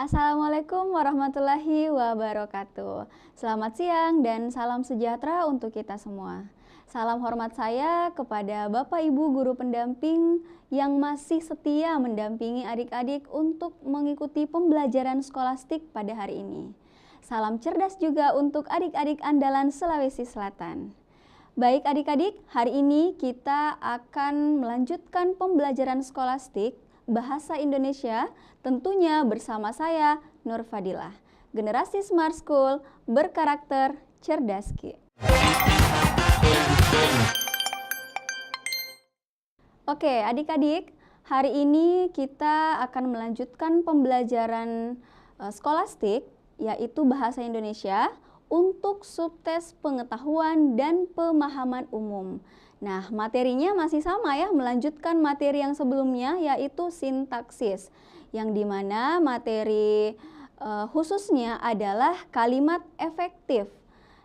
Assalamualaikum warahmatullahi wabarakatuh. Selamat siang dan salam sejahtera untuk kita semua. Salam hormat saya kepada Bapak Ibu guru pendamping yang masih setia mendampingi adik-adik untuk mengikuti pembelajaran skolastik pada hari ini. Salam cerdas juga untuk adik-adik andalan Sulawesi Selatan. Baik adik-adik, hari ini kita akan melanjutkan pembelajaran skolastik Bahasa Indonesia, tentunya bersama saya, Nur Fadilah. Generasi Smart School berkarakter cerdas Ki. Oke, adik-adik, hari ini kita akan melanjutkan pembelajaran skolastik, yaitu Bahasa Indonesia, untuk subtes pengetahuan dan pemahaman umum. Nah, materinya masih sama ya, melanjutkan materi yang sebelumnya yaitu sintaksis, yang dimana materi khususnya adalah kalimat efektif.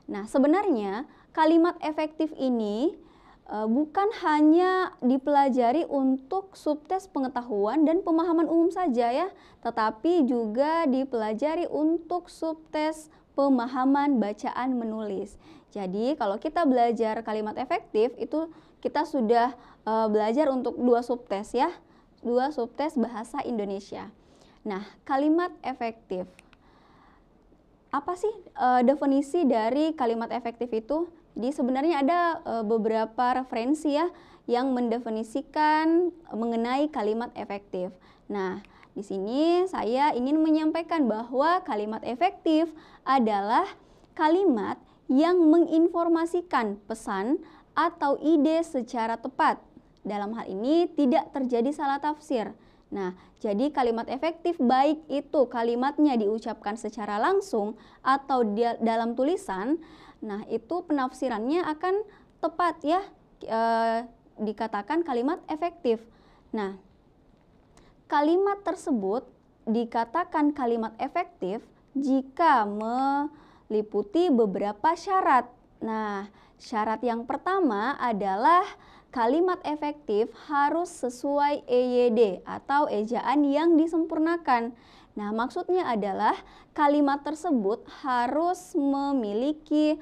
Nah, sebenarnya kalimat efektif ini bukan hanya dipelajari untuk subtes pengetahuan dan pemahaman umum saja ya, tetapi juga dipelajari untuk subtes pemahaman bacaan menulis. Jadi kalau kita belajar kalimat efektif itu kita sudah belajar untuk dua subtes ya, dua subtes bahasa Indonesia. Nah, kalimat efektif. Apa sih definisi dari kalimat efektif itu? Jadi sebenarnya ada beberapa referensi ya yang mendefinisikan mengenai kalimat efektif. Nah, di sini saya ingin menyampaikan bahwa kalimat efektif adalah kalimat yang menginformasikan pesan atau ide secara tepat. Dalam hal ini tidak terjadi salah tafsir. Nah, jadi kalimat efektif baik itu kalimatnya diucapkan secara langsung atau dalam tulisan, nah itu penafsirannya akan tepat ya, dikatakan kalimat efektif. Nah, kalimat tersebut dikatakan kalimat efektif jika meliputi beberapa syarat. Nah, syarat yang pertama adalah kalimat efektif harus sesuai EYD atau ejaan yang disempurnakan. Nah, maksudnya adalah kalimat tersebut harus memiliki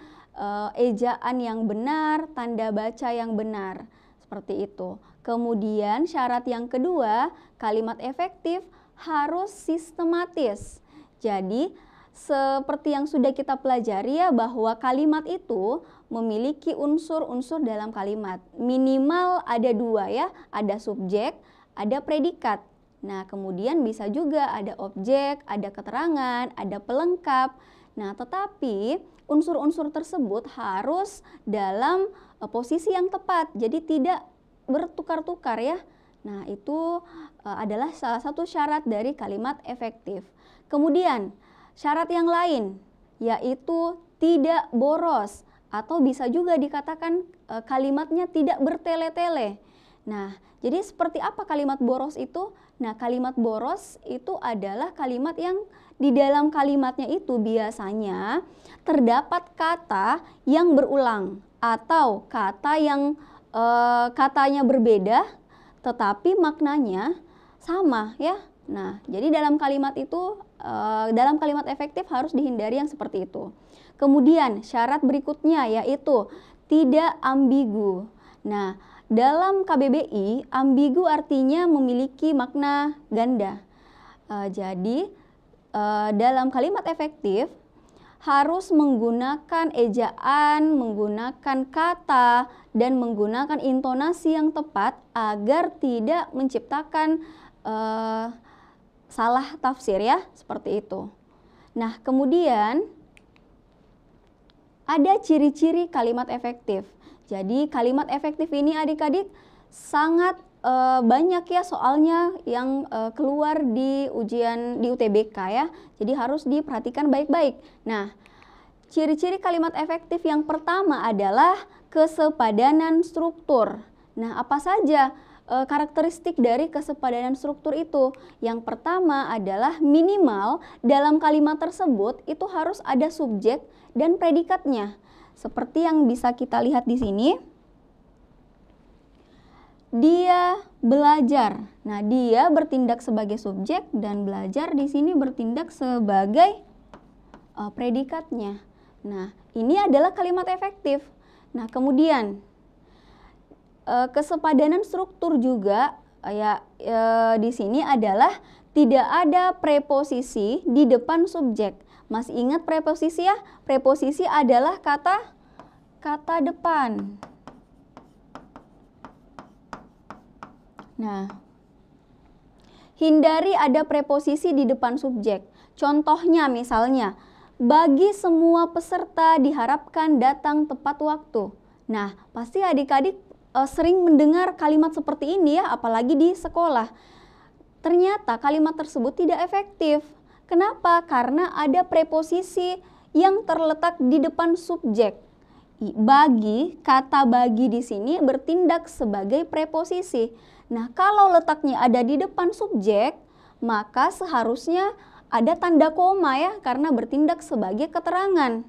ejaan yang benar, tanda baca yang benar. Seperti itu. Kemudian syarat yang kedua, kalimat efektif harus sistematis. Jadi, seperti yang sudah kita pelajari ya, bahwa kalimat itu memiliki unsur-unsur dalam kalimat. Minimal ada dua ya, ada subjek, ada predikat. Nah, kemudian bisa juga ada objek, ada keterangan, ada pelengkap. Nah, tetapi unsur-unsur tersebut harus dalam posisi yang tepat, jadi tidak bertukar-tukar ya. Nah, itu adalah salah satu syarat dari kalimat efektif. Kemudian, syarat yang lain yaitu tidak boros atau bisa juga dikatakan kalimatnya tidak bertele-tele. Nah, jadi seperti apa kalimat boros itu? Nah, kalimat boros itu adalah kalimat yang di dalam kalimatnya itu biasanya terdapat kata yang berulang atau kata yang katanya berbeda tetapi maknanya sama ya. Nah, jadi dalam kalimat itu, dalam kalimat efektif harus dihindari yang seperti itu. Kemudian syarat berikutnya yaitu tidak ambigu. Nah, dalam KBBI ambigu artinya memiliki makna ganda. Jadi dalam kalimat efektif harus menggunakan ejaan, menggunakan kata, dan menggunakan intonasi yang tepat agar tidak menciptakan salah tafsir ya, seperti itu. Nah, kemudian ada ciri-ciri kalimat efektif. Jadi kalimat efektif ini adik-adik sangat banyak ya soalnya yang keluar di ujian di UTBK ya. Jadi harus diperhatikan baik-baik. Nah, ciri-ciri kalimat efektif yang pertama adalah kesepadanan struktur. Nah, apa saja karakteristik dari kesepadanan struktur itu? Yang pertama adalah minimal dalam kalimat tersebut itu harus ada subjek dan predikatnya. Seperti yang bisa kita lihat di sini. dia belajar. Nah, dia bertindak sebagai subjek dan belajar di sini bertindak sebagai predikatnya. Nah, ini adalah kalimat efektif. Nah, kemudian kesepadanan struktur juga di sini adalah tidak ada preposisi di depan subjek. Masih ingat preposisi ya? Preposisi adalah kata depan. Nah, hindari ada preposisi di depan subjek. Contohnya misalnya, bagi semua peserta diharapkan datang tepat waktu. Nah, pasti adik-adik sering mendengar kalimat seperti ini ya, apalagi di sekolah. Ternyata kalimat tersebut tidak efektif. Kenapa? Karena ada preposisi yang terletak di depan subjek. Bagi, kata bagi di sini bertindak sebagai preposisi. Nah, kalau letaknya ada di depan subjek, maka seharusnya ada tanda koma ya, karena bertindak sebagai keterangan.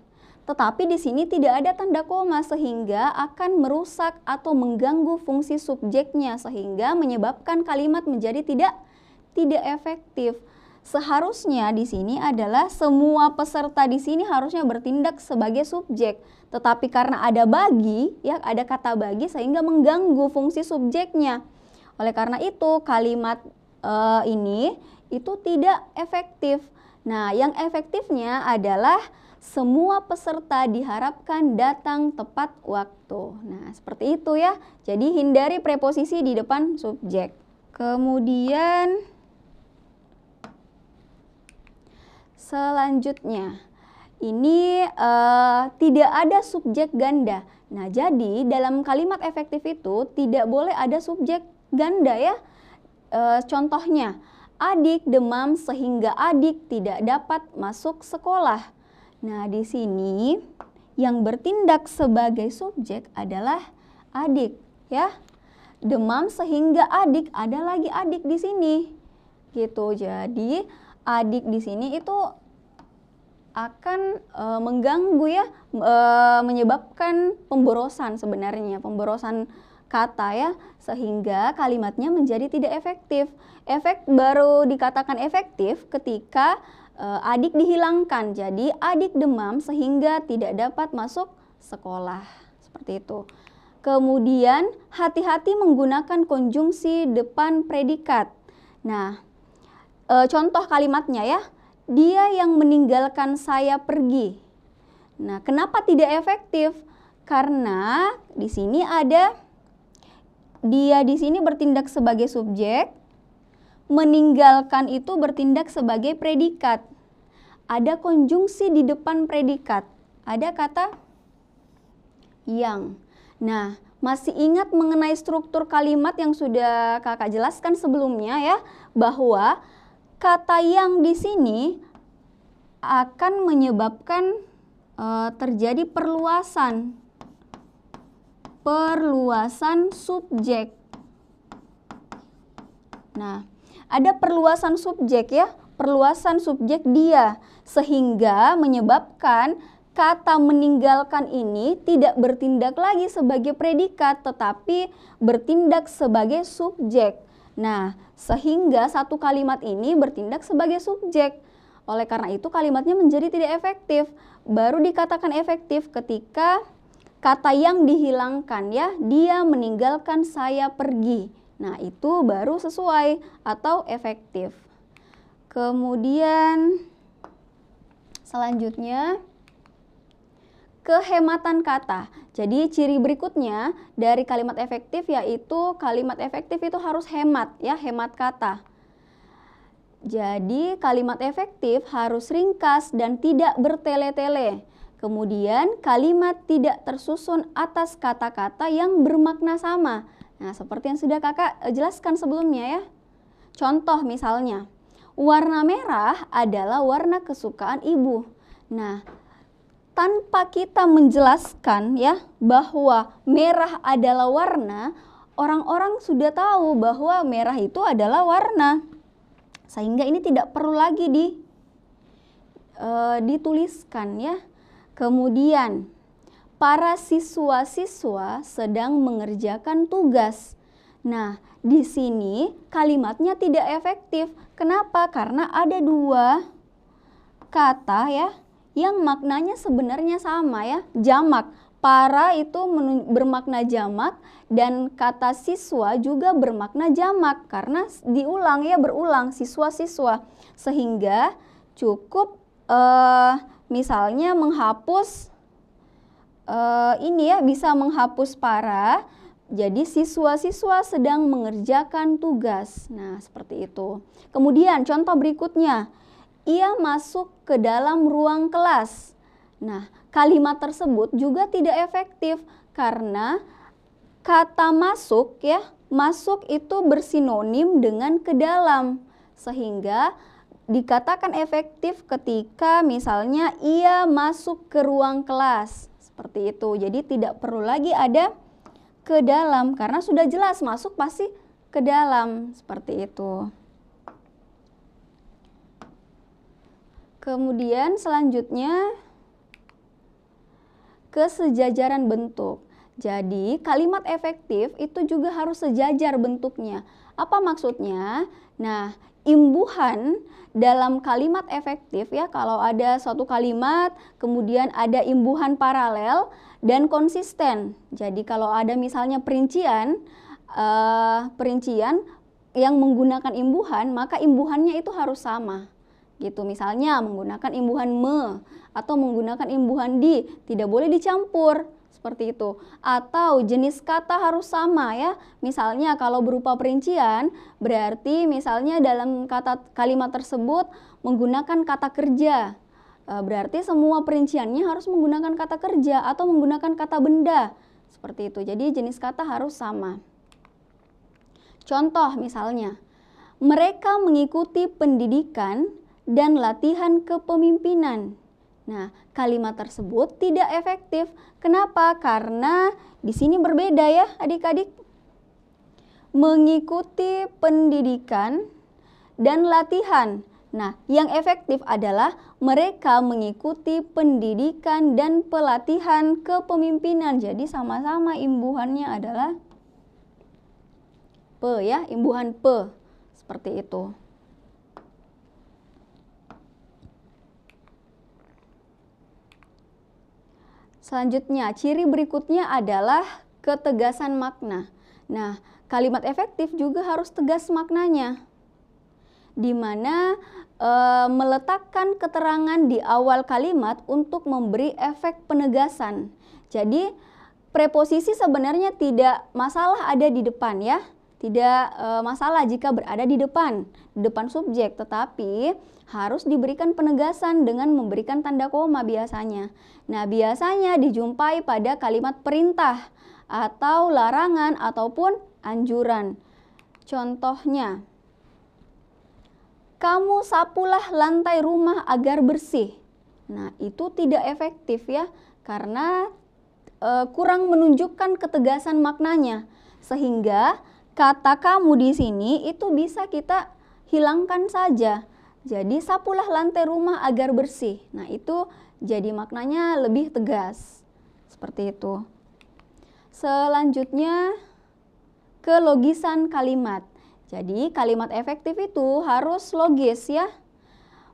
Tetapi di sini tidak ada tanda koma sehingga akan merusak atau mengganggu fungsi subjeknya sehingga menyebabkan kalimat menjadi tidak efektif. Seharusnya di sini adalah semua peserta di sini harusnya bertindak sebagai subjek. Tetapi karena ada bagi, ya ada kata bagi sehingga mengganggu fungsi subjeknya. Oleh karena itu kalimat ini itu tidak efektif. Nah, yang efektifnya adalah semua peserta diharapkan datang tepat waktu. Nah, seperti itu ya. Jadi hindari preposisi di depan subjek. Kemudian selanjutnya, ini tidak ada subjek ganda. Nah, jadi dalam kalimat efektif itu tidak boleh ada subjek ganda ya. Contohnya, adik demam sehingga adik tidak dapat masuk sekolah. Nah, di sini yang bertindak sebagai subjek adalah adik ya. Demam sehingga adik, ada lagi adik di sini. Gitu. Jadi, adik di sini itu akan mengganggu ya, menyebabkan pemborosan sebenarnya, pemborosan kata ya, sehingga kalimatnya menjadi tidak efektif. Efek baru dikatakan efektif ketika adik dihilangkan. Jadi adik demam sehingga tidak dapat masuk sekolah. Seperti itu. Kemudian hati-hati menggunakan konjungsi depan predikat. Nah, contoh kalimatnya ya. Dia yang meninggalkan saya pergi. Nah, kenapa tidak efektif? Karena di sini ada dia di sini bertindak sebagai subjek, meninggalkan itu bertindak sebagai predikat. Ada konjungsi di depan predikat. Ada kata yang. Nah, masih ingat mengenai struktur kalimat yang sudah kakak jelaskan sebelumnya ya, bahwa kata yang di sini akan menyebabkan terjadi perluasan subjek. Nah, ada perluasan subjek ya, perluasan subjek dia, sehingga menyebabkan kata meninggalkan ini tidak bertindak lagi sebagai predikat, tetapi bertindak sebagai subjek. Nah, sehingga satu kalimat ini bertindak sebagai subjek. Oleh karena itu kalimatnya menjadi tidak efektif. Baru dikatakan efektif ketika kata yang dihilangkan ya, dia meninggalkan saya pergi. Nah, itu baru sesuai atau efektif. Kemudian selanjutnya kehematan kata. Jadi ciri berikutnya dari kalimat efektif yaitu kalimat efektif itu harus hemat ya, hemat kata. Jadi kalimat efektif harus ringkas dan tidak bertele-tele. Kemudian kalimat tidak tersusun atas kata-kata yang bermakna sama. Nah, seperti yang sudah kakak jelaskan sebelumnya ya. Contoh misalnya, warna merah adalah warna kesukaan ibu. Nah, tanpa kita menjelaskan ya bahwa merah adalah warna, orang-orang sudah tahu bahwa merah itu adalah warna. Sehingga ini tidak perlu lagi dituliskan ya. Kemudian para siswa-siswa sedang mengerjakan tugas. Nah, di sini kalimatnya tidak efektif. Kenapa? Karena ada dua kata ya yang maknanya sebenarnya sama ya, jamak. Para itu bermakna jamak dan kata siswa juga bermakna jamak karena diulang ya, berulang siswa-siswa. Sehingga cukup misalnya menghapus ini ya, bisa menghapus para. Jadi siswa-siswa sedang mengerjakan tugas. Nah, seperti itu. Kemudian contoh berikutnya, ia masuk ke dalam ruang kelas. Nah, kalimat tersebut juga tidak efektif karena kata masuk ya, masuk itu bersinonim dengan ke dalam. Sehingga dikatakan efektif ketika misalnya ia masuk ke ruang kelas. Seperti itu. Jadi tidak perlu lagi ada ke dalam karena sudah jelas masuk pasti ke dalam, seperti itu. Kemudian selanjutnya kesejajaran bentuk. Jadi kalimat efektif itu juga harus sejajar bentuknya. Apa maksudnya? Nah, imbuhan dalam kalimat efektif ya, kalau ada suatu kalimat kemudian ada imbuhan paralel dan konsisten. Jadi kalau ada misalnya perincian yang menggunakan imbuhan, maka imbuhannya itu harus sama. Gitu, misalnya menggunakan imbuhan me atau menggunakan imbuhan di, tidak boleh dicampur. Seperti itu. Atau jenis kata harus sama ya. Misalnya kalau berupa perincian, berarti misalnya dalam kalimat tersebut menggunakan kata kerja. Berarti semua perinciannya harus menggunakan kata kerja atau menggunakan kata benda. Seperti itu. Jadi jenis kata harus sama. Contoh misalnya, mereka mengikuti pendidikan dan latihan kepemimpinan. Nah, kalimat tersebut tidak efektif. Kenapa? Karena di sini berbeda ya adik-adik. Mengikuti pendidikan dan latihan. Nah, yang efektif adalah mereka mengikuti pendidikan dan pelatihan kepemimpinan. Jadi sama-sama imbuhannya adalah pe ya, imbuhan pe. Seperti itu. Selanjutnya, ciri berikutnya adalah ketegasan makna. Nah, kalimat efektif juga harus tegas maknanya, di mana meletakkan keterangan di awal kalimat untuk memberi efek penegasan. Jadi, preposisi sebenarnya tidak masalah ada di depan ya, tidak masalah jika berada di depan subjek, tetapi harus diberikan penegasan dengan memberikan tanda koma biasanya. Nah, biasanya dijumpai pada kalimat perintah atau larangan ataupun anjuran. Contohnya, kamu sapulah lantai rumah agar bersih. Nah, itu tidak efektif ya, karena kurang menunjukkan ketegasan maknanya. Sehingga kata kamu di sini itu bisa kita hilangkan saja. Jadi sapulah lantai rumah agar bersih. Nah, itu jadi maknanya lebih tegas. Seperti itu. Selanjutnya, kelogisan kalimat. Jadi kalimat efektif itu harus logis ya.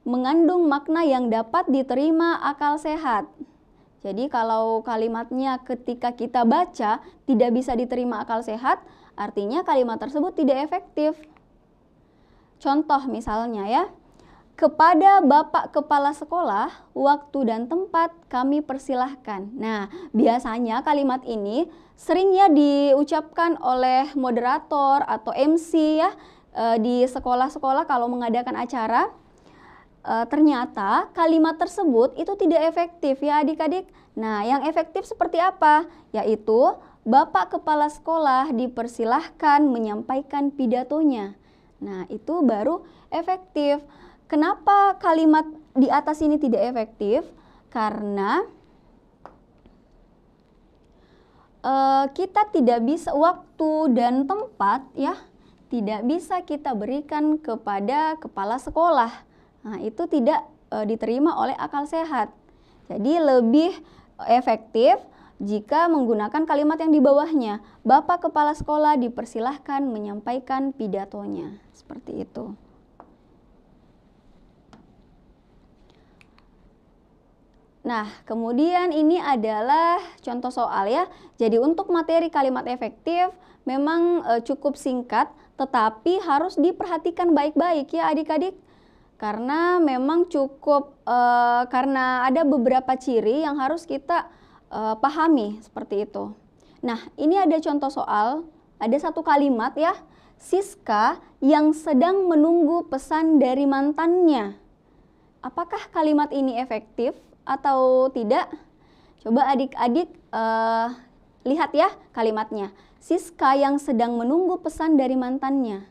Mengandung makna yang dapat diterima akal sehat. Jadi kalau kalimatnya ketika kita baca tidak bisa diterima akal sehat, artinya kalimat tersebut tidak efektif. Contoh misalnya ya. Kepada Bapak Kepala Sekolah, waktu dan tempat kami persilahkan. Nah, biasanya kalimat ini sering ya diucapkan oleh moderator atau MC ya di sekolah-sekolah kalau mengadakan acara. Ternyata kalimat tersebut itu tidak efektif ya adik-adik. Nah, yang efektif seperti apa? Yaitu Bapak Kepala Sekolah dipersilahkan menyampaikan pidatonya. Nah, itu baru efektif. Kenapa kalimat di atas ini tidak efektif? Karena kita tidak bisa, waktu dan tempat ya tidak bisa kita berikan kepada kepala sekolah. Nah, itu tidak diterima oleh akal sehat. Jadi lebih efektif jika menggunakan kalimat yang di bawahnya. Bapak Kepala Sekolah dipersilahkan menyampaikan pidatonya. Seperti itu. Nah, kemudian ini adalah contoh soal ya. Jadi untuk materi kalimat efektif memang cukup singkat, tetapi harus diperhatikan baik-baik ya adik-adik. Karena memang cukup, karena ada beberapa ciri yang harus kita pahami seperti itu. Nah, ini ada contoh soal, ada satu kalimat ya. Siska yang sedang menunggu pesan dari mantannya. Apakah kalimat ini efektif atau tidak? Coba adik-adik lihat ya kalimatnya. Siska yang sedang menunggu pesan dari mantannya.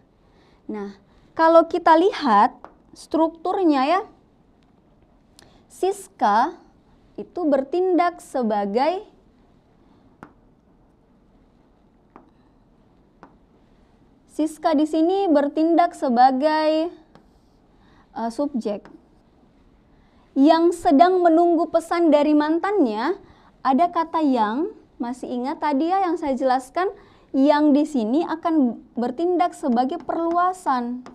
Nah, kalau kita lihat strukturnya ya, Siska itu bertindak sebagai Siska di sini bertindak sebagai subjek. Yang sedang menunggu pesan dari mantannya, ada kata yang, masih ingat tadi ya yang saya jelaskan, yang di sini akan bertindak sebagai perluasan.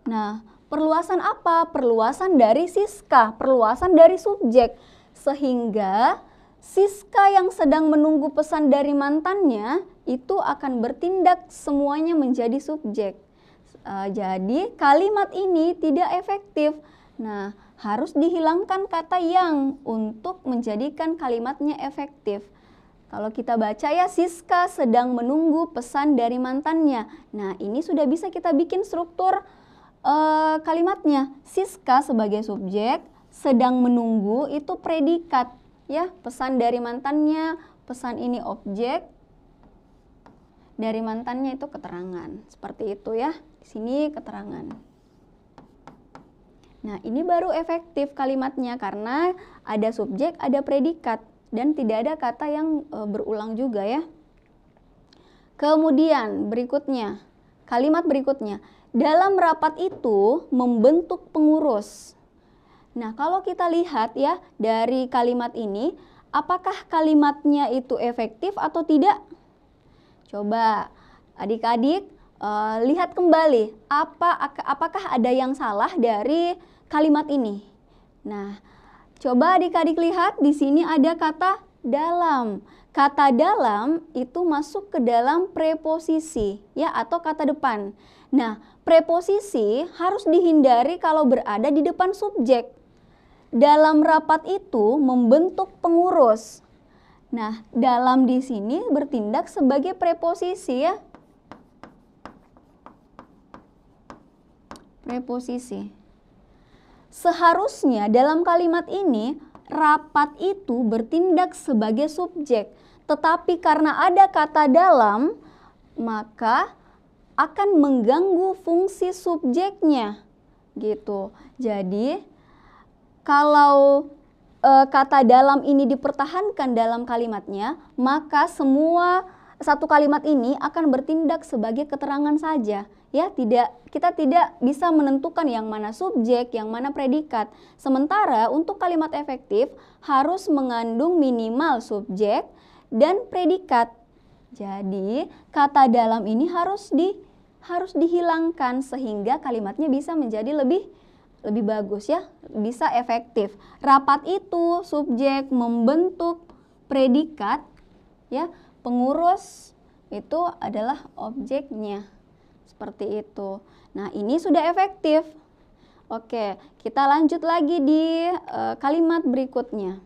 Nah, perluasan apa? Perluasan dari Siska, perluasan dari subjek. Sehingga Siska yang sedang menunggu pesan dari mantannya itu akan bertindak semuanya menjadi subjek. Jadi kalimat ini tidak efektif. Nah, harus dihilangkan kata yang untuk menjadikan kalimatnya efektif. Kalau kita baca ya, Siska sedang menunggu pesan dari mantannya. Nah, ini sudah bisa kita bikin struktur kalimatnya. Siska sebagai subjek, sedang menunggu itu predikat ya, pesan dari mantannya, pesan ini objek, dari mantannya itu keterangan. Seperti itu ya. Di sini keterangan. Nah, ini baru efektif kalimatnya karena ada subjek, ada predikat, dan tidak ada kata yang berulang juga ya. Kemudian berikutnya, kalimat berikutnya, dalam rapat itu membentuk pengurus. Nah, kalau kita lihat ya dari kalimat ini, apakah kalimatnya itu efektif atau tidak? Coba adik-adik lihat kembali, apakah ada yang salah dari kalimat ini. Nah, coba adik-adik lihat di sini ada kata dalam. Kata dalam itu masuk ke dalam preposisi ya atau kata depan. Nah, preposisi harus dihindari kalau berada di depan subjek. Dalam rapat itu membentuk pengurus. Nah, dalam di sini bertindak sebagai preposisi ya. Preposisi. Seharusnya dalam kalimat ini rapat itu bertindak sebagai subjek, tetapi karena ada kata dalam, maka akan mengganggu fungsi subjeknya gitu. Jadi kalau kata dalam ini dipertahankan dalam kalimatnya, maka semua satu kalimat ini akan bertindak sebagai keterangan saja. Ya, kita tidak bisa menentukan yang mana subjek, yang mana predikat. Sementara untuk kalimat efektif harus mengandung minimal subjek dan predikat. Jadi, kata dalam ini harus dihilangkan sehingga kalimatnya bisa menjadi lebih bagus ya, bisa efektif. Rapat itu subjek membentuk predikat ya, pengurus itu adalah objeknya. Seperti itu. Nah, ini sudah efektif. Oke, kita lanjut lagi di kalimat berikutnya.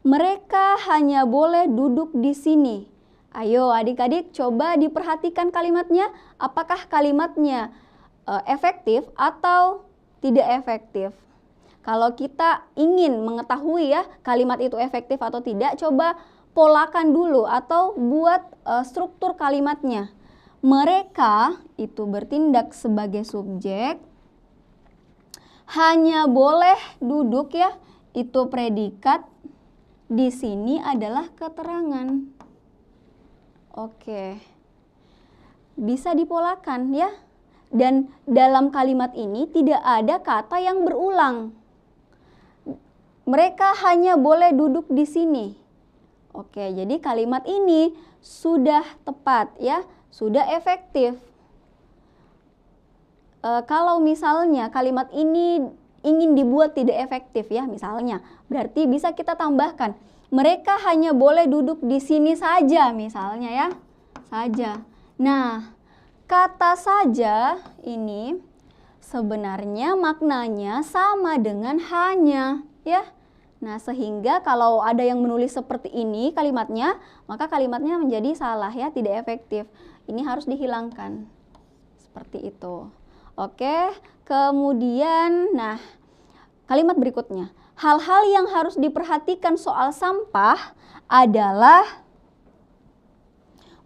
Mereka hanya boleh duduk di sini. Ayo adik-adik coba diperhatikan kalimatnya. Apakah kalimatnya efektif atau tidak efektif? Kalau kita ingin mengetahui ya kalimat itu efektif atau tidak, coba polakan dulu atau buat struktur kalimatnya. Mereka itu bertindak sebagai subjek, hanya boleh duduk ya, itu predikat, di sini adalah keterangan. Oke, bisa dipolakan ya. Dan dalam kalimat ini tidak ada kata yang berulang. Mereka hanya boleh duduk di sini. Oke, jadi kalimat ini sudah tepat ya, sudah efektif. Kalau misalnya kalimat ini ingin dibuat tidak efektif ya, misalnya, berarti bisa kita tambahkan, mereka hanya boleh duduk di sini saja, misalnya ya, saja. Nah, kata saja ini sebenarnya maknanya sama dengan hanya ya. Nah, sehingga kalau ada yang menulis seperti ini kalimatnya, maka kalimatnya menjadi salah ya, tidak efektif. Ini harus dihilangkan. Seperti itu. Oke, kemudian nah, kalimat berikutnya. Hal-hal yang harus diperhatikan soal sampah adalah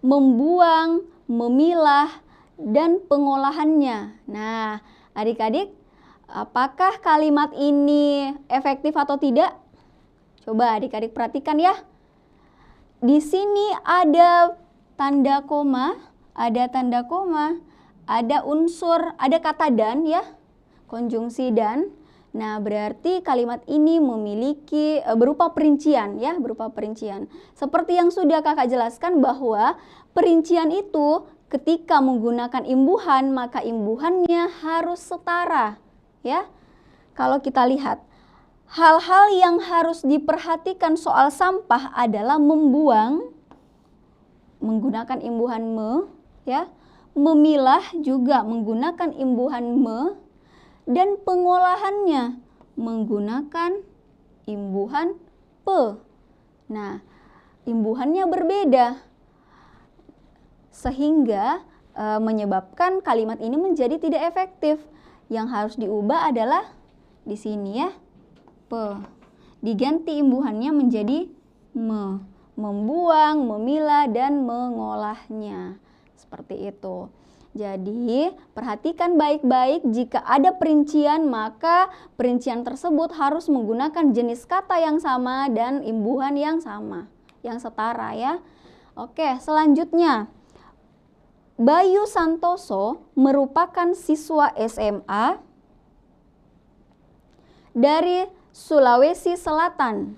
membuang, memilah, dan pengolahannya. Nah, adik-adik, apakah kalimat ini efektif atau tidak? Coba adik-adik perhatikan ya. Di sini ada tanda koma, ada unsur, ada kata dan ya, konjungsi dan. Nah, berarti kalimat ini memiliki berupa perincian ya, berupa perincian. Seperti yang sudah kakak jelaskan bahwa perincian itu ketika menggunakan imbuhan, maka imbuhannya harus setara ya. Kalau kita lihat, hal-hal yang harus diperhatikan soal sampah adalah membuang, menggunakan imbuhan me ya, memilah juga menggunakan imbuhan me, dan pengolahannya menggunakan imbuhan pe. Nah, imbuhannya berbeda sehingga menyebabkan kalimat ini menjadi tidak efektif. Yang harus diubah adalah di sini ya, pe. Diganti imbuhannya menjadi me. Membuang, memilah, dan mengolahnya. Seperti itu. Jadi, perhatikan baik-baik, jika ada perincian, maka perincian tersebut harus menggunakan jenis kata yang sama dan imbuhan yang sama, yang setara ya. Oke, selanjutnya. Bayu Santoso merupakan siswa SMA dari Sulawesi Selatan,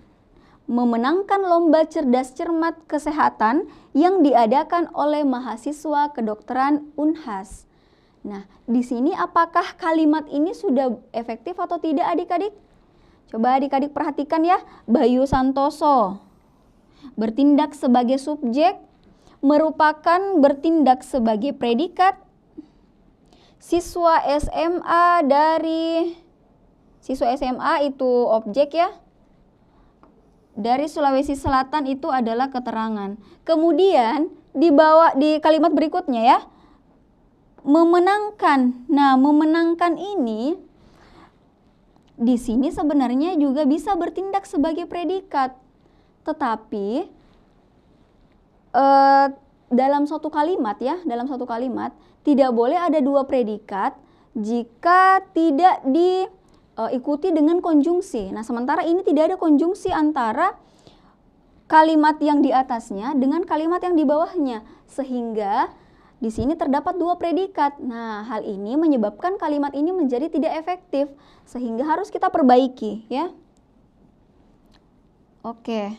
memenangkan lomba cerdas cermat kesehatan yang diadakan oleh mahasiswa kedokteran Unhas. Nah, di sini apakah kalimat ini sudah efektif atau tidak adik-adik? Coba adik-adik perhatikan ya. Bayu Santoso bertindak sebagai subjek, merupakan bertindak sebagai predikat. Siswa SMA itu objek ya. Dari Sulawesi Selatan itu adalah keterangan. Kemudian di kalimat berikutnya ya, memenangkan. Nah, memenangkan ini di sini sebenarnya juga bisa bertindak sebagai predikat. Tetapi dalam satu kalimat ya, tidak boleh ada dua predikat jika tidak diikuti dengan konjungsi. Nah, sementara ini tidak ada konjungsi antara kalimat yang di atasnya dengan kalimat yang di bawahnya, sehingga di sini terdapat dua predikat. Nah, hal ini menyebabkan kalimat ini menjadi tidak efektif, sehingga harus kita perbaiki ya. Oke.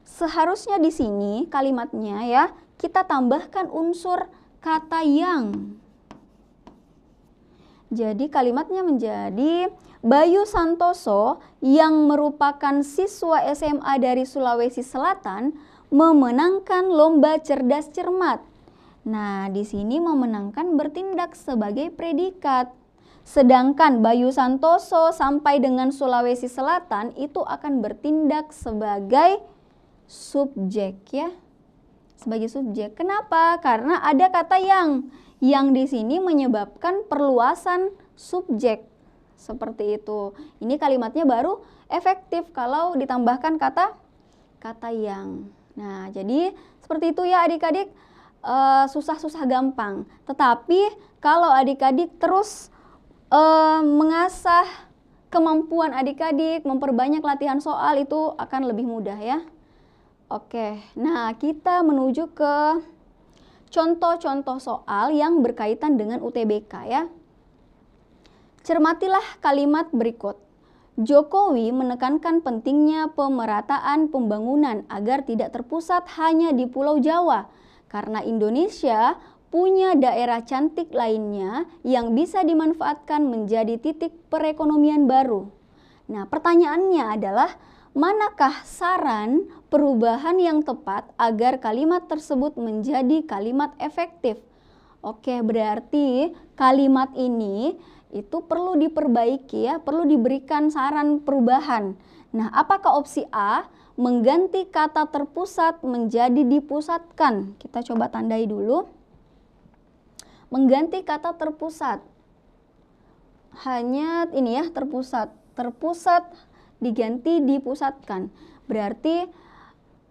Seharusnya di sini kalimatnya ya, kita tambahkan unsur kata yang. Jadi kalimatnya menjadi Bayu Santoso yang merupakan siswa SMA dari Sulawesi Selatan memenangkan lomba cerdas cermat. Nah, di sini memenangkan bertindak sebagai predikat. Sedangkan Bayu Santoso sampai dengan Sulawesi Selatan itu akan bertindak sebagai subjek ya. Sebagai subjek. Kenapa? Karena ada kata yang di sini menyebabkan perluasan subjek. Seperti itu. Ini kalimatnya baru efektif kalau ditambahkan kata yang. Nah, jadi seperti itu ya adik-adik. Susah-susah gampang. Tetapi kalau adik-adik terus mengasah kemampuan adik-adik, memperbanyak latihan soal, itu akan lebih mudah ya. Oke, nah kita menuju ke contoh-contoh soal yang berkaitan dengan UTBK ya. Cermatilah kalimat berikut. Jokowi menekankan pentingnya pemerataan pembangunan agar tidak terpusat hanya di Pulau Jawa, karena Indonesia punya daerah cantik lainnya yang bisa dimanfaatkan menjadi titik perekonomian baru. Nah, pertanyaannya adalah, manakah saran perubahan yang tepat agar kalimat tersebut menjadi kalimat efektif? Oke, berarti kalimat ini itu perlu diperbaiki ya, perlu diberikan saran perubahan. Nah, apakah opsi A, mengganti kata terpusat menjadi dipusatkan? Kita coba tandai dulu. Mengganti kata terpusat. Hanya ini ya, terpusat. Terpusat diganti dipusatkan. Berarti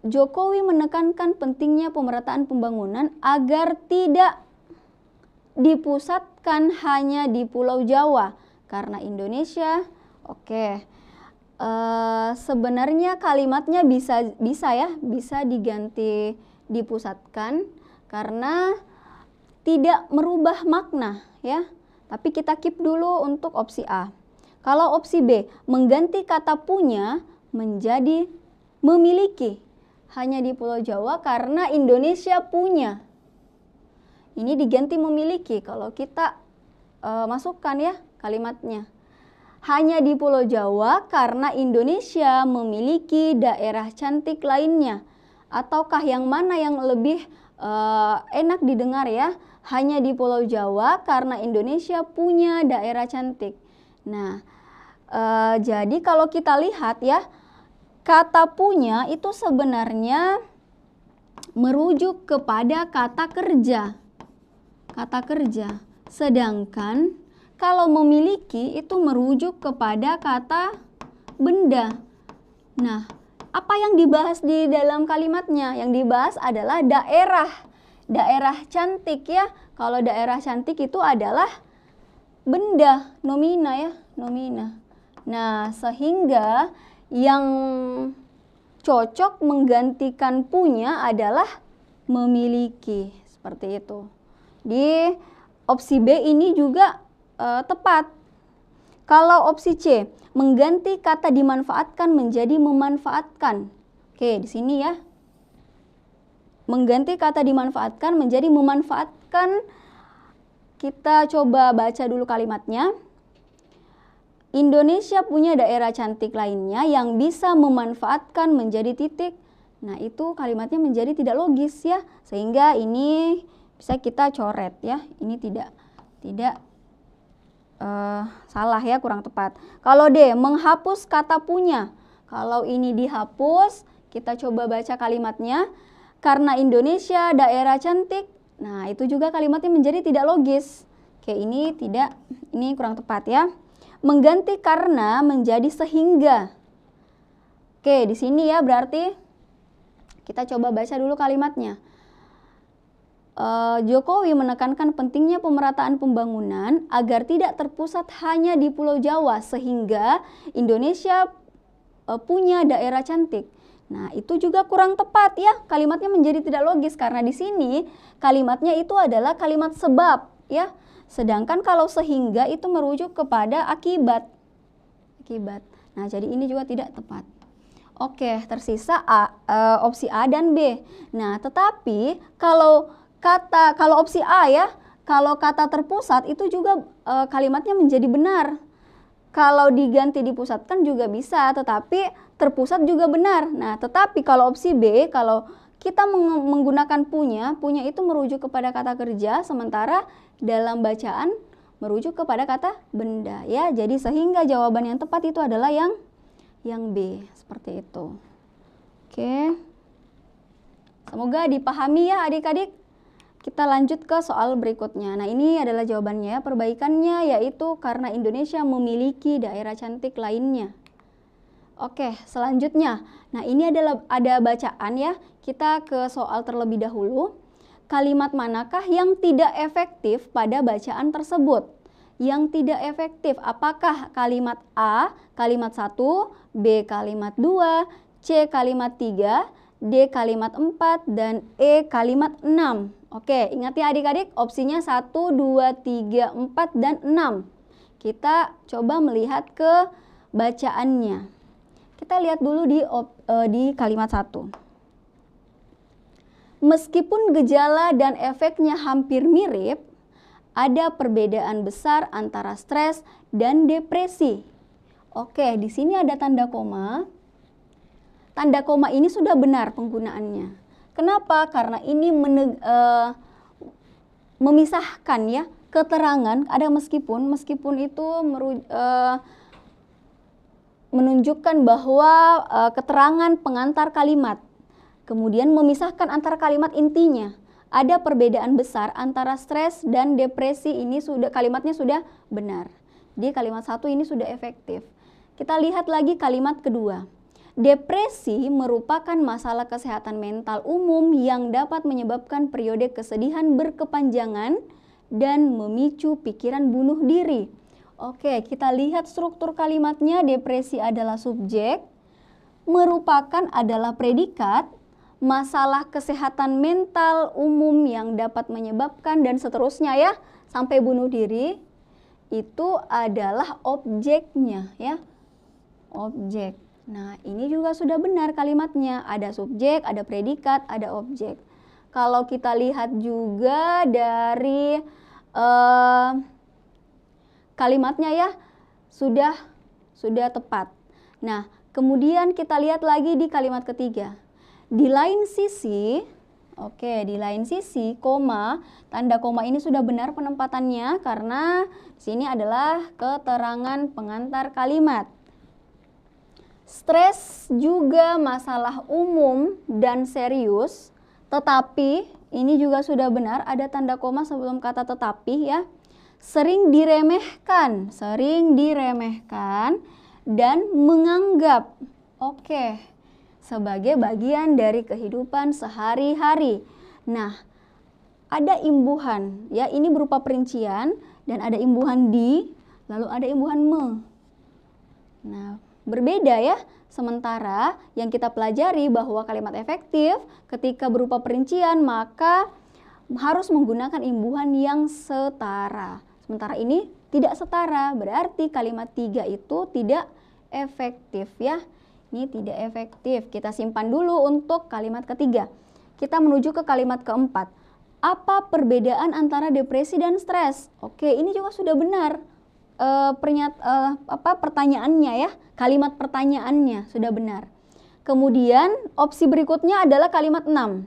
Jokowi menekankan pentingnya pemerataan pembangunan agar tidak dipusatkan hanya di Pulau Jawa, karena Indonesia, sebenarnya kalimatnya bisa diganti dipusatkan karena tidak merubah makna ya. Tapi kita keep dulu untuk opsi A. Kalau opsi B, mengganti kata punya menjadi memiliki hanya di Pulau Jawa karena Indonesia punya. Ini diganti memiliki kalau kita masukkan ya kalimatnya. Hanya di Pulau Jawa karena Indonesia memiliki daerah cantik lainnya. Ataukah yang mana yang lebih enak didengar ya? Hanya di Pulau Jawa karena Indonesia punya daerah cantik. Nah, jadi kalau kita lihat ya, kata punya itu sebenarnya merujuk kepada kata kerja. Kata kerja. Sedangkan kalau memiliki itu merujuk kepada kata benda. Nah, apa yang dibahas di dalam kalimatnya? Yang dibahas adalah daerah. Daerah cantik ya. Kalau daerah cantik itu adalah benda, nomina ya, nomina. Nah, sehingga yang cocok menggantikan punya adalah memiliki. Seperti itu. Di opsi B ini juga tepat. Kalau opsi C, mengganti kata dimanfaatkan menjadi memanfaatkan. Oke, di sini ya. Mengganti kata dimanfaatkan menjadi memanfaatkan. Kita coba baca dulu kalimatnya. Indonesia punya daerah cantik lainnya yang bisa memanfaatkan menjadi titik. Nah, itu kalimatnya menjadi tidak logis ya. Sehingga ini bisa kita coret ya. Ini tidak salah ya, kurang tepat. Kalau D, menghapus kata punya. Kalau ini dihapus, kita coba baca kalimatnya. Karena Indonesia daerah cantik. Nah, itu juga kalimatnya menjadi tidak logis. Oke, ini kurang tepat ya. Mengganti karena menjadi sehingga. Oke, di sini ya berarti kita coba baca dulu kalimatnya. Jokowi menekankan pentingnya pemerataan pembangunan agar tidak terpusat hanya di Pulau Jawa sehingga Indonesia punya daerah cantik. Nah, itu juga kurang tepat ya. Kalimatnya menjadi tidak logis karena di sini kalimatnya itu adalah kalimat sebab ya. Sedangkan kalau sehingga itu merujuk kepada akibat. Nah, jadi ini juga tidak tepat. Oke, tersisa opsi A dan B. Nah, tetapi kalau opsi A ya, kalau kata terpusat itu juga kalimatnya menjadi benar. Kalau diganti dipusatkan juga bisa, tetapi terpusat juga benar. Nah, tetapi kalau opsi B, kalau kita menggunakan punya itu merujuk kepada kata kerja, sementara dalam bacaan merujuk kepada kata benda ya. Jadi sehingga jawaban yang tepat itu adalah yang B, seperti itu. Oke. Semoga dipahami ya adik-adik. Kita lanjut ke soal berikutnya. Nah, ini adalah jawabannya ya. Perbaikannya yaitu karena Indonesia memiliki daerah cantik lainnya. Oke, selanjutnya. Nah, ini ada bacaan ya. Kita ke soal terlebih dahulu. Kalimat manakah yang tidak efektif pada bacaan tersebut? Yang tidak efektif, apakah kalimat A, kalimat 1, B, kalimat 2, C, kalimat 3, D, kalimat 4, dan E, kalimat 6. Oke, ingat ya adik-adik, opsinya 1, 2, 3, 4, dan 6. Kita coba melihat ke bacaannya. Kita lihat dulu di kalimat 1. Meskipun gejala dan efeknya hampir mirip, ada perbedaan besar antara stres dan depresi. Oke, di sini ada tanda koma. Tanda koma ini sudah benar penggunaannya. Kenapa? Karena ini memisahkan ya keterangan. Ada meskipun itu menunjukkan bahwa keterangan pengantar kalimat. Kemudian memisahkan antara kalimat intinya. Ada perbedaan besar antara stres dan depresi, ini kalimatnya sudah benar. Di kalimat 1 ini sudah efektif. Kita lihat lagi kalimat kedua. Depresi merupakan masalah kesehatan mental umum yang dapat menyebabkan periode kesedihan berkepanjangan dan memicu pikiran bunuh diri. Oke, kita lihat struktur kalimatnya. Depresi adalah subjek, merupakan adalah predikat, masalah kesehatan mental umum yang dapat menyebabkan dan seterusnya ya, sampai bunuh diri, itu adalah objeknya ya. Objek. Nah, ini juga sudah benar kalimatnya. Ada subjek, ada predikat, ada objek. Kalau kita lihat juga dari kalimatnya ya, sudah tepat. Nah, kemudian kita lihat lagi di kalimat ketiga. Di lain sisi, di lain sisi, koma, tanda koma ini sudah benar penempatannya karena di sini adalah keterangan pengantar kalimat. Stres juga masalah umum dan serius, tetapi ini juga sudah benar, ada tanda koma sebelum kata tetapi ya. Sering diremehkan dan menganggap sebagai bagian dari kehidupan sehari-hari. Nah, ada imbuhan ya, ini berupa perincian dan ada imbuhan di, lalu ada imbuhan me. Nah, berbeda ya. Sementara yang kita pelajari bahwa kalimat efektif ketika berupa perincian maka harus menggunakan imbuhan yang setara. Sementara ini tidak setara, berarti kalimat 3 itu tidak efektif ya. Ini tidak efektif. Kita simpan dulu untuk kalimat ketiga. Kita menuju ke kalimat keempat. Apa perbedaan antara depresi dan stres? Oke, ini juga sudah benar. Pertanyaannya ya, kalimat pertanyaannya sudah benar. Kemudian opsi berikutnya adalah kalimat 6.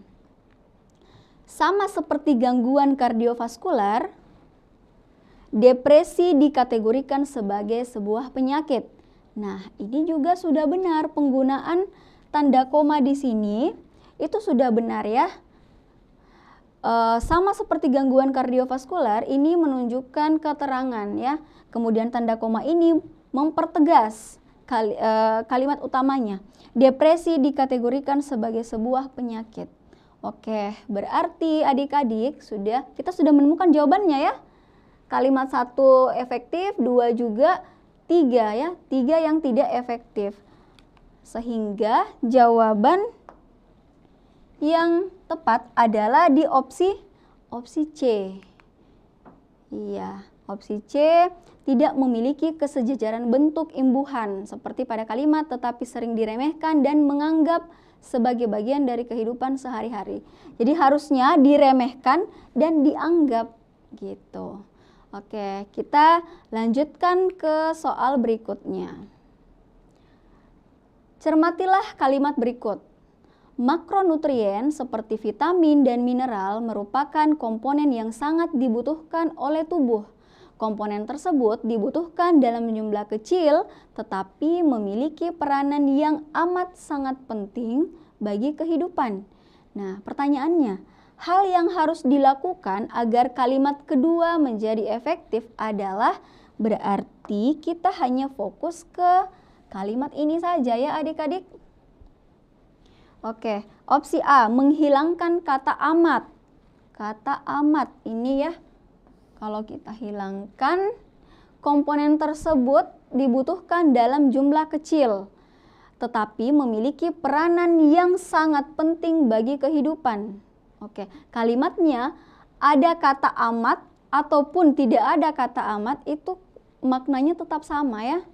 Sama seperti gangguan kardiovaskular, depresi dikategorikan sebagai sebuah penyakit. Nah, ini juga sudah benar penggunaan tanda koma di sini itu sudah benar ya. Sama seperti gangguan kardiovaskular, ini menunjukkan keterangan ya. Kemudian tanda koma ini mempertegas kalimat utamanya. Depresi dikategorikan sebagai sebuah penyakit. Oke, berarti adik-adik kita sudah menemukan jawabannya ya. Kalimat 1 efektif, 2 juga, 3 ya. 3 yang tidak efektif. Sehingga jawaban yang tepat adalah di opsi C. Iya, opsi C tidak memiliki kesejajaran bentuk imbuhan seperti pada kalimat tetapi sering diremehkan dan menganggap sebagai bagian dari kehidupan sehari-hari. Jadi harusnya diremehkan dan dianggap gitu. Oke, kita lanjutkan ke soal berikutnya. Cermatilah kalimat berikut. Makronutrien seperti vitamin dan mineral merupakan komponen yang sangat dibutuhkan oleh tubuh. Komponen tersebut dibutuhkan dalam jumlah kecil tetapi memiliki peranan yang amat sangat penting bagi kehidupan. Nah, pertanyaannya, hal yang harus dilakukan agar kalimat kedua menjadi efektif adalah berarti kita hanya fokus ke kalimat ini saja ya adik-adik. Oke, opsi A, menghilangkan kata amat. Kata amat ini ya, kalau kita hilangkan, komponen tersebut dibutuhkan dalam jumlah kecil, tetapi memiliki peranan yang sangat penting bagi kehidupan. Oke, kalimatnya ada kata amat ataupun tidak ada kata amat itu maknanya tetap sama ya.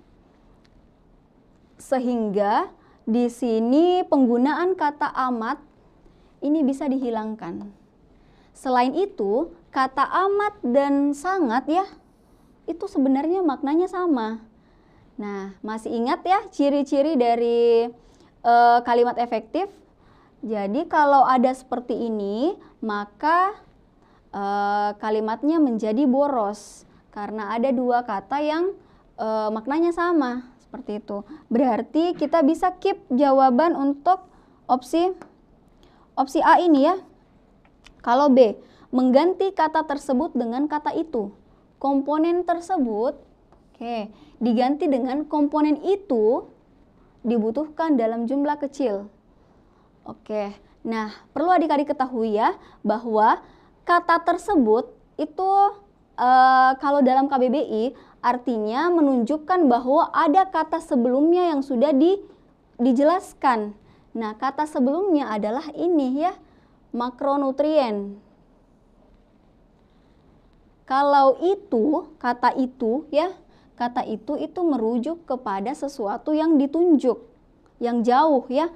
Sehingga di sini penggunaan kata amat ini bisa dihilangkan. Selain itu, kata amat dan sangat ya, itu sebenarnya maknanya sama. Nah, masih ingat ya ciri-ciri dari kalimat efektif? Jadi kalau ada seperti ini, maka kalimatnya menjadi boros. Karena ada dua kata yang maknanya sama, seperti itu. Berarti kita bisa keep jawaban untuk opsi A ini ya. Kalau B, mengganti kata tersebut dengan kata itu. Komponen tersebut, diganti dengan komponen itu dibutuhkan dalam jumlah kecil. Nah perlu adik-adik ketahui ya, bahwa kata tersebut itu kalau dalam KBBI artinya menunjukkan bahwa ada kata sebelumnya yang sudah dijelaskan. Nah, kata sebelumnya adalah ini ya, makronutrien. Kalau itu, kata itu ya, kata itu merujuk kepada sesuatu yang ditunjuk, yang jauh ya.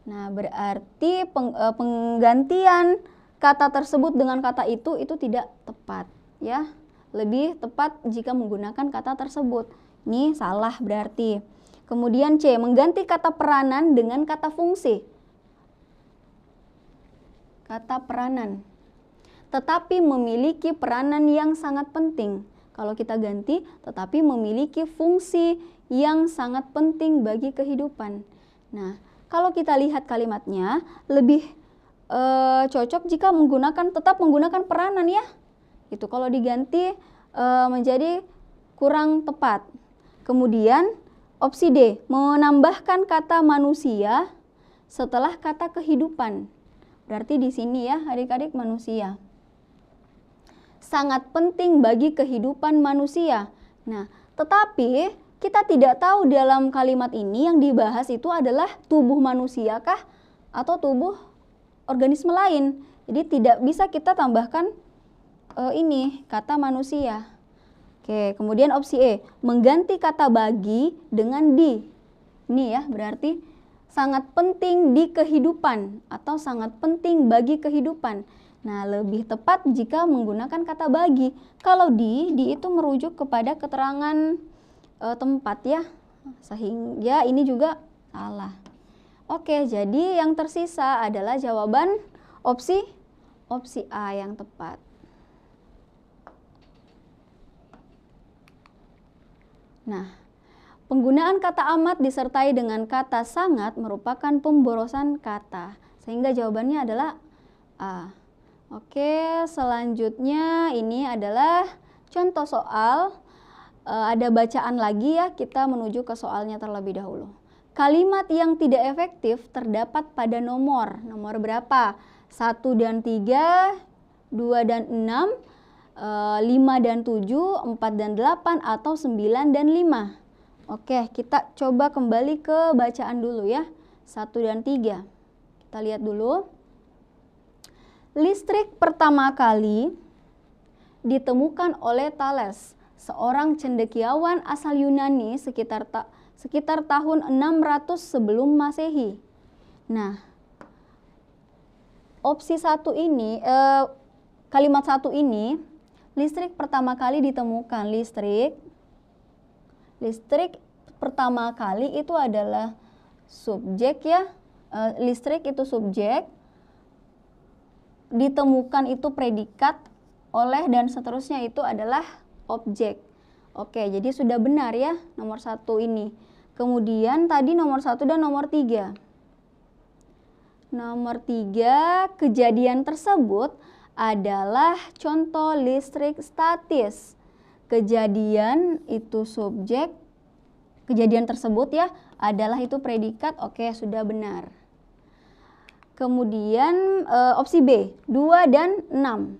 Nah, berarti penggantian kata tersebut dengan kata itu tidak tepat ya. Lebih tepat jika menggunakan kata tersebut. Ini salah berarti. Kemudian C, mengganti kata peranan dengan kata fungsi. Kata peranan. Tetapi memiliki peranan yang sangat penting. Kalau kita ganti, tetapi memiliki fungsi yang sangat penting bagi kehidupan. Nah, kalau kita lihat kalimatnya, lebih cocok jika tetap menggunakan peranan ya. Itu kalau diganti menjadi kurang tepat. Kemudian opsi D, menambahkan kata manusia setelah kata kehidupan. Berarti di sini ya adik-adik, manusia. Sangat penting bagi kehidupan manusia. Nah, tetapi kita tidak tahu dalam kalimat ini yang dibahas itu adalah tubuh manusia kah atau tubuh organisme lain. Jadi tidak bisa kita tambahkan ini kata manusia. Kemudian opsi E, mengganti kata bagi dengan di. Ini ya, berarti sangat penting di kehidupan atau sangat penting bagi kehidupan. Nah, lebih tepat jika menggunakan kata bagi. Kalau di itu merujuk kepada keterangan tempat ya. Sehingga ini juga salah. Jadi yang tersisa adalah jawaban opsi A yang tepat. Nah, penggunaan kata amat disertai dengan kata sangat merupakan pemborosan kata. Sehingga jawabannya adalah A. Selanjutnya ini adalah contoh soal. Ada bacaan lagi ya, kita menuju ke soalnya terlebih dahulu. Kalimat yang tidak efektif terdapat pada nomor berapa? 1 dan 3, 2 dan 6, 5 dan 7, 4 dan 8, atau 9 dan 5. Kita coba kembali ke bacaan dulu ya. 1 dan 3. Kita lihat dulu. Listrik pertama kali ditemukan oleh Thales, seorang cendekiawan asal Yunani sekitar tahun 600 sebelum Masehi. Nah, opsi 1 ini, kalimat 1 ini, listrik pertama kali ditemukan. Listrik pertama kali itu adalah subjek ya. Listrik itu subjek, ditemukan itu predikat, oleh dan seterusnya itu adalah objek. Jadi sudah benar ya nomor 1 ini. Kemudian tadi nomor 1 dan nomor 3. Nomor 3, kejadian tersebut adalah contoh listrik statis. Kejadian itu subjek, kejadian tersebut ya adalah itu predikat. Sudah benar. Kemudian opsi B, 2 dan 6.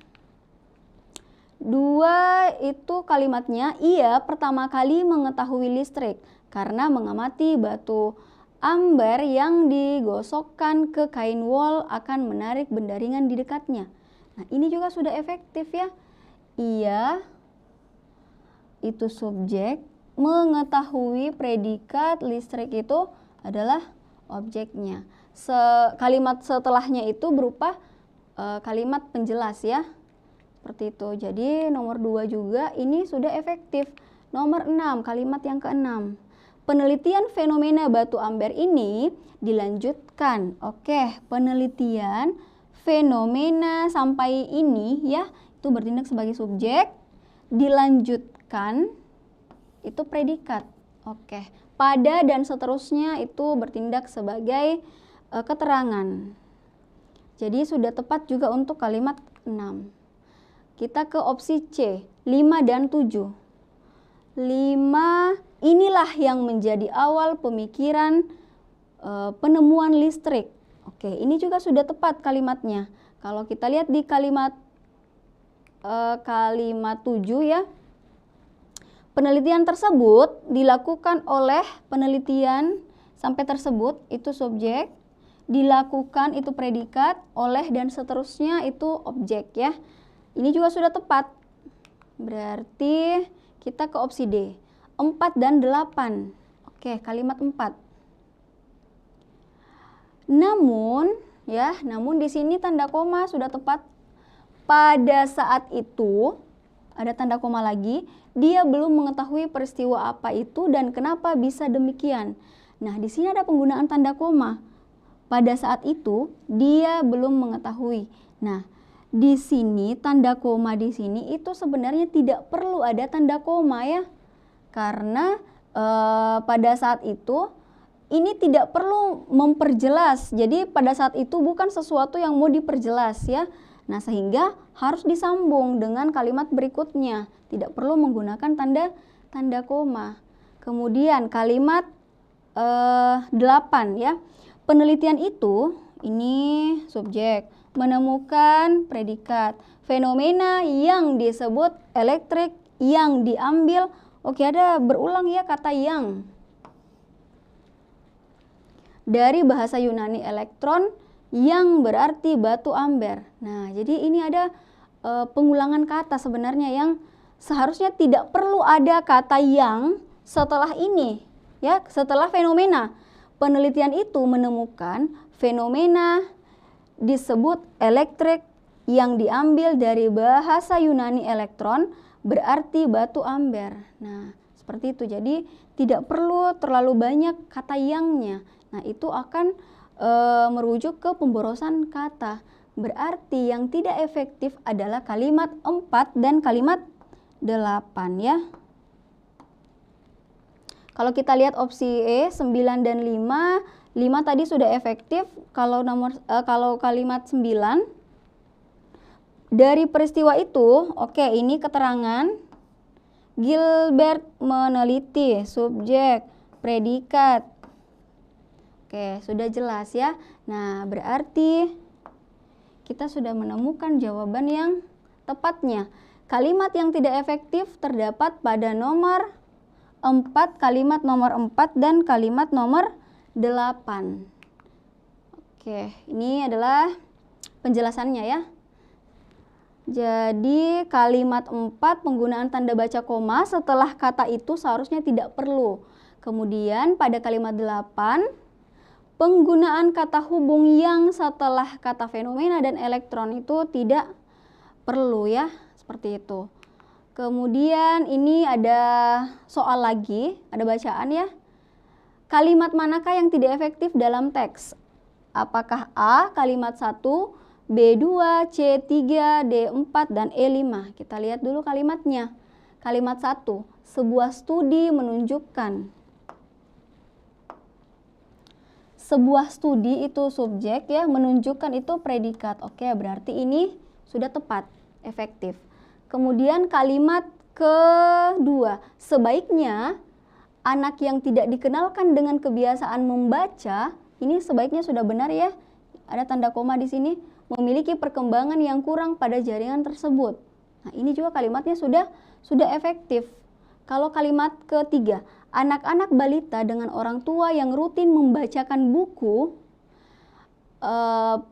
2 itu kalimatnya, ia pertama kali mengetahui listrik karena mengamati batu amber yang digosokkan ke kain wol akan menarik benda ringan di dekatnya. Nah, ini juga sudah efektif ya. Ia itu subjek, mengetahui predikat listrik itu adalah objeknya. Kalimat setelahnya itu berupa kalimat penjelas ya. Seperti itu. Jadi nomor 2 juga ini sudah efektif. Nomor 6, kalimat yang ke-6. Penelitian fenomena batu amber ini dilanjutkan. Oke, penelitian fenomena sampai ini ya, itu bertindak sebagai subjek, dilanjutkan itu predikat. Oke, pada dan seterusnya itu bertindak sebagai keterangan. Jadi sudah tepat juga untuk kalimat 6. Kita ke opsi C, 5 dan 7. 5, inilah yang menjadi awal pemikiran penemuan listrik. Oke, ini juga sudah tepat kalimatnya. Kalau kita lihat di kalimat 7 ya, penelitian tersebut dilakukan oleh penelitian sampai tersebut itu subjek, dilakukan itu predikat, oleh dan seterusnya itu objek ya. Ini juga sudah tepat. Berarti kita ke opsi D, 4 dan 8. Oke, kalimat 4. Namun di sini tanda koma sudah tepat. Pada saat itu, ada tanda koma lagi, dia belum mengetahui peristiwa apa itu dan kenapa bisa demikian. Nah, di sini ada penggunaan tanda koma. Pada saat itu, dia belum mengetahui. Nah, di sini tanda koma di sini itu sebenarnya tidak perlu ada tanda koma ya. Karena pada saat itu ini tidak perlu memperjelas. Jadi pada saat itu bukan sesuatu yang mau diperjelas ya. Nah, sehingga harus disambung dengan kalimat berikutnya. Tidak perlu menggunakan tanda koma. Kemudian kalimat 8 ya. Penelitian itu ini subjek, menemukan predikat, fenomena yang disebut elektrik yang diambil. Oke, ada berulang ya kata yang. Dari bahasa Yunani elektron yang berarti batu amber. Nah, jadi ini ada pengulangan kata sebenarnya yang seharusnya tidak perlu ada kata yang setelah ini ya, setelah fenomena. Penelitian itu menemukan fenomena disebut elektrik yang diambil dari bahasa Yunani elektron berarti batu amber. Nah, seperti itu. Jadi tidak perlu terlalu banyak kata yangnya. Nah, itu akan merujuk ke pemborosan kata. Berarti yang tidak efektif adalah kalimat 4 dan kalimat 8 ya. Kalau kita lihat opsi E 9 dan 5, 5 tadi sudah efektif. Kalau kalimat 9 dari peristiwa itu, oke, ini keterangan. Gilbert meneliti subjek, predikat. Oke, sudah jelas ya. Nah, berarti kita sudah menemukan jawaban yang tepatnya. Kalimat yang tidak efektif terdapat pada nomor 4, kalimat nomor 4 dan kalimat nomor 8. Oke, ini adalah penjelasannya ya. Jadi kalimat 4 penggunaan tanda baca koma setelah kata itu seharusnya tidak perlu. Kemudian pada kalimat 8 penggunaan kata hubung yang setelah kata fenomena dan elektron itu tidak perlu ya, seperti itu. Kemudian ini ada soal lagi, ada bacaan ya. Kalimat manakah yang tidak efektif dalam teks? Apakah A kalimat 1, B2, C3, D4, dan E5? Kita lihat dulu kalimatnya. Kalimat 1, sebuah studi menunjukkan. Sebuah studi itu subjek ya, menunjukkan itu predikat. Oke, berarti ini sudah tepat, efektif. Kemudian kalimat kedua, sebaiknya anak yang tidak dikenalkan dengan kebiasaan membaca, ini sebaiknya sudah benar ya, ada tanda koma di sini, memiliki perkembangan yang kurang pada jaringan tersebut. Nah, ini juga kalimatnya sudah efektif. Kalau kalimat ketiga, anak-anak balita dengan orang tua yang rutin membacakan buku,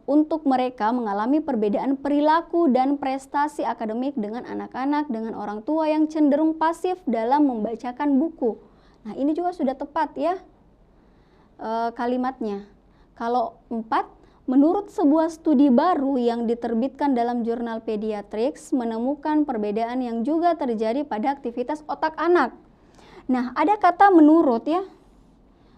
untuk mereka mengalami perbedaan perilaku dan prestasi akademik dengan anak-anak dengan orang tua yang cenderung pasif dalam membacakan buku. Nah, ini juga sudah tepat ya kalimatnya. Kalau 4, menurut sebuah studi baru yang diterbitkan dalam jurnal Pediatrics menemukan perbedaan yang juga terjadi pada aktivitas otak anak. Nah, ada kata menurut ya.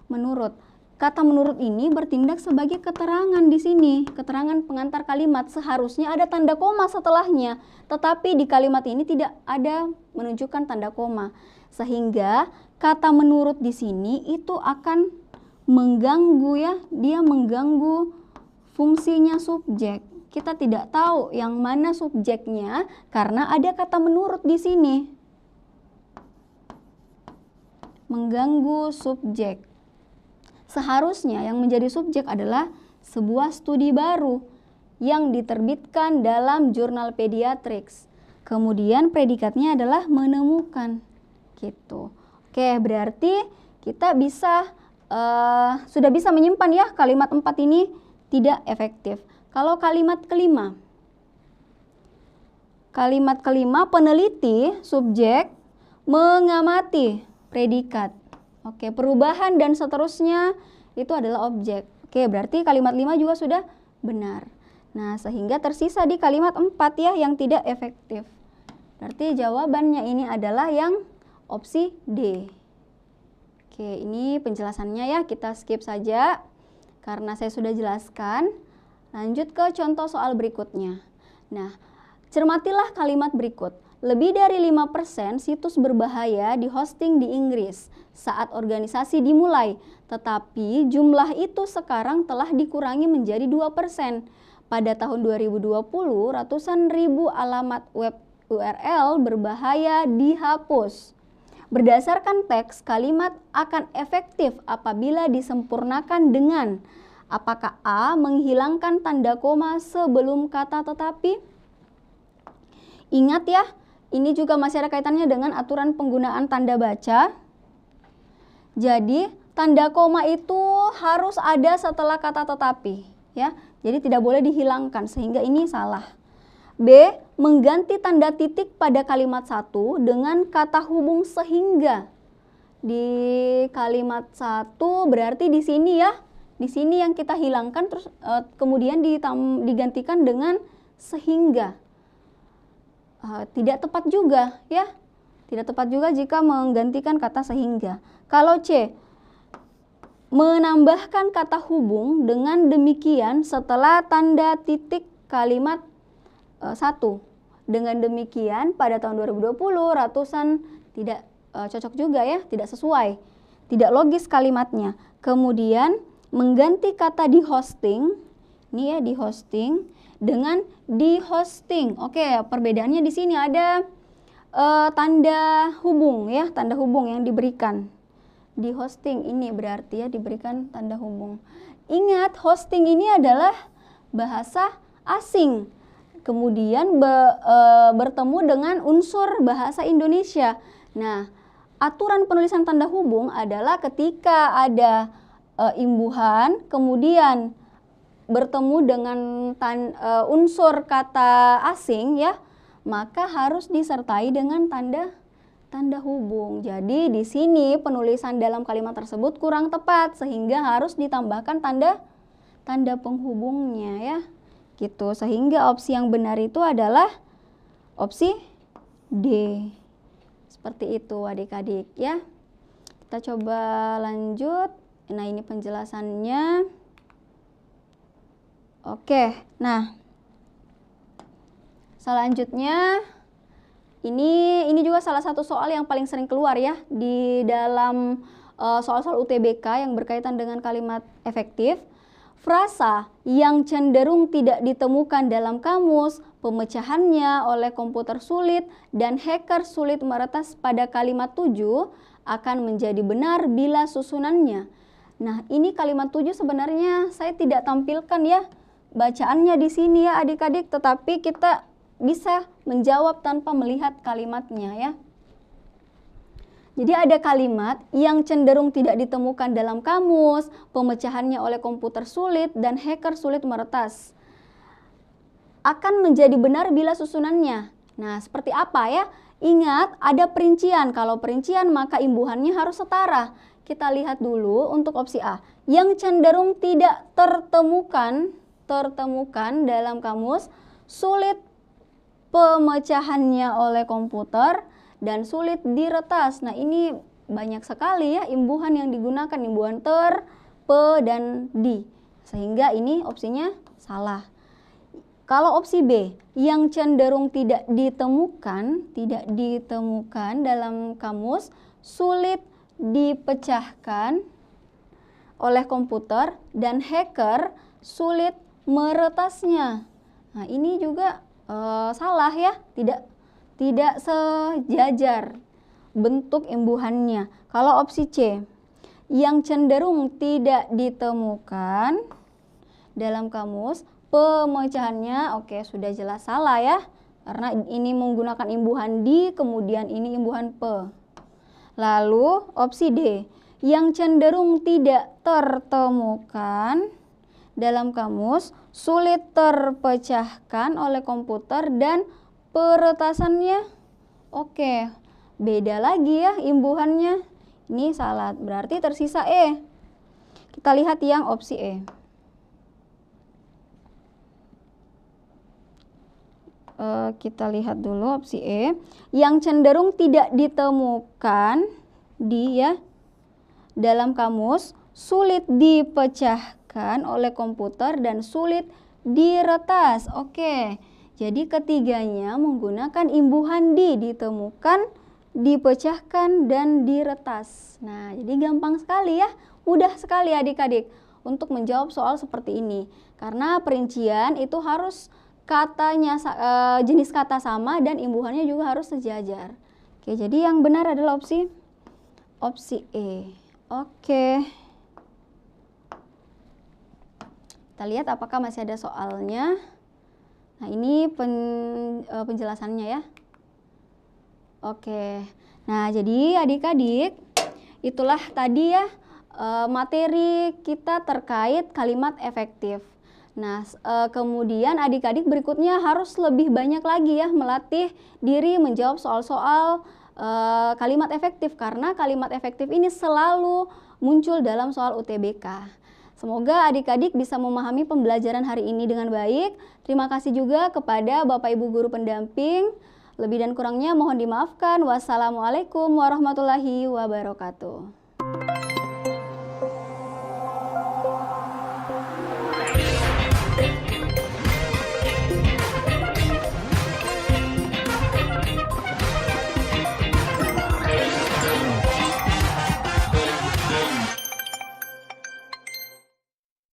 Menurut. Kata menurut ini bertindak sebagai keterangan di sini, keterangan pengantar kalimat. Seharusnya ada tanda koma setelahnya, tetapi di kalimat ini tidak ada menunjukkan tanda koma. Sehingga kata menurut di sini itu akan mengganggu ya, dia mengganggu fungsinya subjek. Kita tidak tahu yang mana subjeknya karena ada kata menurut di sini. Mengganggu subjek. Seharusnya yang menjadi subjek adalah sebuah studi baru yang diterbitkan dalam jurnal Pediatrics. Kemudian predikatnya adalah menemukan. Gitu. Oke, berarti kita bisa sudah bisa menyimpan ya kalimat 4 ini tidak efektif. Kalau kalimat kelima. Kalimat kelima, peneliti, subjek, mengamati, predikat. Oke, perubahan dan seterusnya itu adalah objek. Oke, berarti kalimat 5 juga sudah benar. Nah, sehingga tersisa di kalimat 4 ya yang tidak efektif. Berarti jawabannya ini adalah yang opsi D. Oke, ini penjelasannya ya, kita skip saja karena saya sudah jelaskan. Lanjut ke contoh soal berikutnya. Nah, cermatilah kalimat berikut. Lebih dari 5% situs berbahaya di hosting di Inggris saat organisasi dimulai, tetapi jumlah itu sekarang telah dikurangi menjadi 2%. Pada tahun 2020, ratusan ribu alamat web URL berbahaya dihapus. Berdasarkan teks, kalimat akan efektif apabila disempurnakan dengan apakah A. Menghilangkan tanda koma sebelum kata tetapi? Ingat ya, ini juga masih ada kaitannya dengan aturan penggunaan tanda baca. Jadi, tanda koma itu harus ada setelah kata tetapi, ya. Jadi tidak boleh dihilangkan sehingga ini salah. B. Mengganti tanda titik pada kalimat 1 dengan kata hubung sehingga. Di kalimat 1 berarti di sini ya. Di sini yang kita hilangkan terus kemudian digantikan dengan sehingga. Tidak tepat juga ya, tidak tepat juga jika menggantikan kata sehingga. Kalau C, menambahkan kata hubung dengan demikian setelah tanda titik kalimat 1. Dengan demikian pada tahun 2020 ratusan tidak cocok juga ya, tidak sesuai, tidak logis kalimatnya. Kemudian mengganti kata di hosting, ini ya di hosting dengan di hosting. Oke, perbedaannya di sini ada tanda hubung ya, tanda hubung yang diberikan. Di hosting ini berarti ya diberikan tanda hubung. Ingat, hosting ini adalah bahasa asing. Kemudian bertemu dengan unsur bahasa Indonesia. Nah, aturan penulisan tanda hubung adalah ketika ada imbuhan, kemudian bertemu dengan unsur kata asing ya, maka harus disertai dengan tanda hubung. Jadi di sini penulisan dalam kalimat tersebut kurang tepat sehingga harus ditambahkan tanda penghubungnya ya. Gitu. Sehingga opsi yang benar itu adalah opsi D. Seperti itu adik-adik ya. Kita coba lanjut. Nah, ini penjelasannya. Oke, nah selanjutnya ini juga salah satu soal yang paling sering keluar ya di dalam soal-soal UTBK yang berkaitan dengan kalimat efektif. Frasa yang cenderung tidak ditemukan dalam kamus, pemecahannya oleh komputer sulit, dan hacker sulit meretas pada kalimat 7 akan menjadi benar bila susunannya. Nah, ini kalimat 7 sebenarnya saya tidak tampilkan ya bacaannya di sini ya adik-adik, tetapi kita bisa menjawab tanpa melihat kalimatnya ya. Jadi ada kalimat yang cenderung tidak ditemukan dalam kamus, pemecahannya oleh komputer sulit, dan hacker sulit meretas. Akan menjadi benar bila susunannya. Nah, seperti apa ya? Ingat, ada perincian. Kalau perincian maka imbuhannya harus setara. Kita lihat dulu untuk opsi A. Yang cenderung tidak tertemukan dalam kamus, sulit pemecahannya oleh komputer, dan sulit diretas. Nah, ini banyak sekali ya imbuhan yang digunakan, imbuhan ter, pe, dan di. Sehingga ini opsinya salah. Kalau opsi B, yang cenderung tidak ditemukan dalam kamus, sulit dipecahkan oleh komputer, dan hacker sulit meretasnya. Nah, ini juga salah ya, tidak sejajar bentuk imbuhannya. Kalau opsi C, yang cenderung tidak ditemukan dalam kamus, pemecahannya oke, sudah jelas salah ya, karena ini menggunakan imbuhan di, kemudian ini imbuhan pe. Lalu opsi D, yang cenderung tidak tertemukan dalam kamus, sulit terpecahkan oleh komputer, dan peretasannya oke, beda lagi ya imbuhannya. Ini salah, berarti tersisa E. Kita lihat yang opsi E. Kita lihat dulu opsi E. Yang cenderung tidak ditemukan dalam kamus, sulit dipecahkan oleh komputer, dan sulit diretas. Oke. Jadi ketiganya menggunakan imbuhan di, ditemukan, dipecahkan, dan diretas. Nah, jadi gampang sekali ya, mudah sekali adik-adik untuk menjawab soal seperti ini. Karena perincian itu harus katanya jenis kata sama dan imbuhannya juga harus sejajar. Oke, jadi yang benar adalah opsi E. Oke. Kita lihat apakah masih ada soalnya. Nah, ini penjelasannya ya. Oke. Nah, jadi adik-adik, itulah tadi ya materi kita terkait kalimat efektif. Nah, kemudian adik-adik berikutnya harus lebih banyak lagi ya melatih diri menjawab soal-soal kalimat efektif, karena kalimat efektif ini selalu muncul dalam soal UTBK. Semoga adik-adik bisa memahami pembelajaran hari ini dengan baik. Terima kasih juga kepada Bapak Ibu Guru Pendamping. Lebih dan kurangnya mohon dimaafkan. Wassalamualaikum warahmatullahi wabarakatuh.